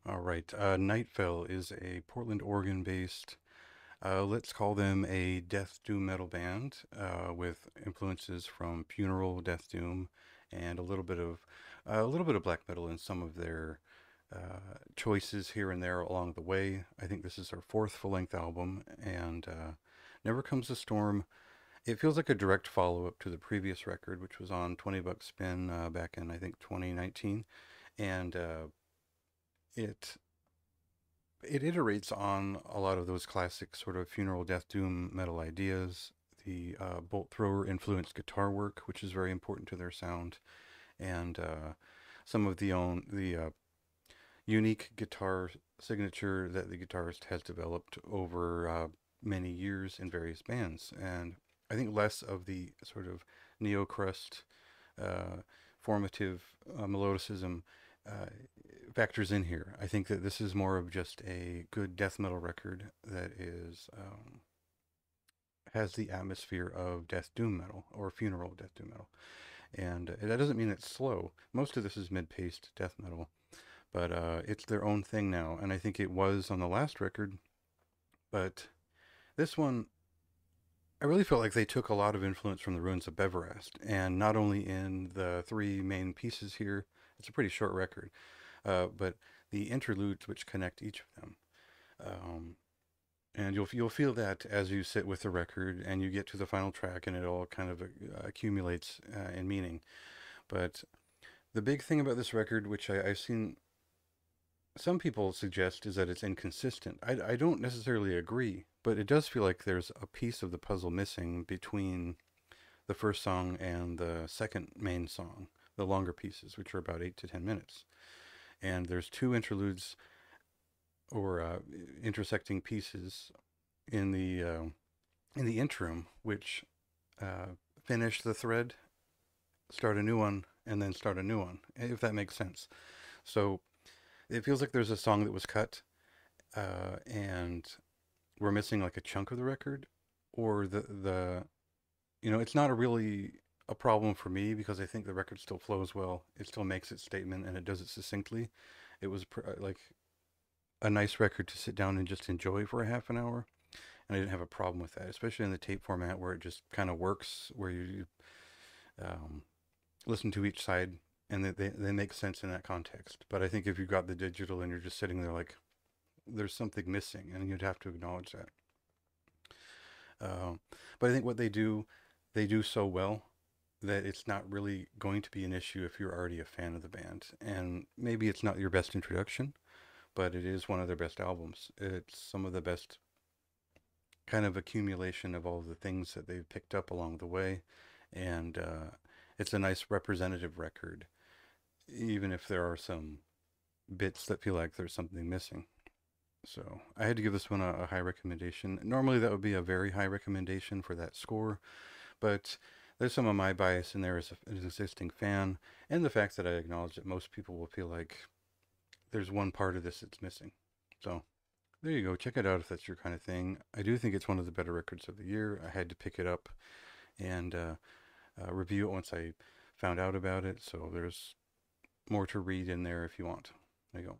All right. Nightfell is a Portland, Oregon-based, let's call them a death doom metal band with influences from funeral, death doom, and a little bit of black metal in some of their choices here and there along the way. I think this is their fourth full-length album, and Never Comes a Storm. It feels like a direct follow-up to the previous record, which was on 20 Bucks Spin back in I think 2019, and it it iterates on a lot of those classic sort of funeral death doom metal ideas. The bolt thrower influenced guitar work, which is very important to their sound, and some of the unique guitar signature that the guitarist has developed over many years in various bands. And I think less of the sort of neo crust uh, formative melodicism uh, factors in here. I think that this is more of just a good death metal record that is has the atmosphere of death doom metal or funeral death doom metal, and that doesn't mean it's slow. Most of this is mid-paced death metal, but it's their own thing now, and I think it was on the last record, but this one. I really felt like they took a lot of influence from the ruins of Beverast, and not only in the three main pieces here, it's a pretty short record, but the interludes which connect each of them. Um, and you'll feel that as you sit with the record and you get to the final track, and it all kind of accumulates in meaning. But the big thing about this record, which I've seen some people suggest, is that it's inconsistent. I don't necessarily agree, but it does feel like there's a piece of the puzzle missing between the first song and the second main song, the longer pieces, which are about 8 to 10 minutes. And there's two interludes or intersecting pieces in the interim, which finish the thread, start a new one, and then start a new one, if that makes sense. So it feels like there's a song that was cut, and we're missing like a chunk of the record, or it's not a really a problem for me because I think the record still flows well. It still makes its statement and it does it succinctly. It was like a nice record to sit down and just enjoy for a half an hour, and I didn't have a problem with that, especially in the tape format where it just kind of works, where you um, listen to each side and they make sense in that context. But I think if you've got the digital and you're just sitting there like there's something missing, and you'd have to acknowledge that. Uh, but I think what they do so well that it's not really going to be an issue if you're already a fan of the band. And maybe it's not your best introduction, but it is one of their best albums. It's some of the best kind of accumulation of all of the things that they've picked up along the way. And it's a nice representative record, even if there are some bits that feel like there's something missing. So I had to give this one a high recommendation. Normally that would be a very high recommendation for that score, but there's some of my bias in there as an existing fan, and the fact that I acknowledge that most people will feel like there's one part of this that's missing. So there you go. Check it out if that's your kind of thing. I do think it's one of the better records of the year. I had to pick it up and review it once I found out about it. So there's more to read in there if you want. There you go.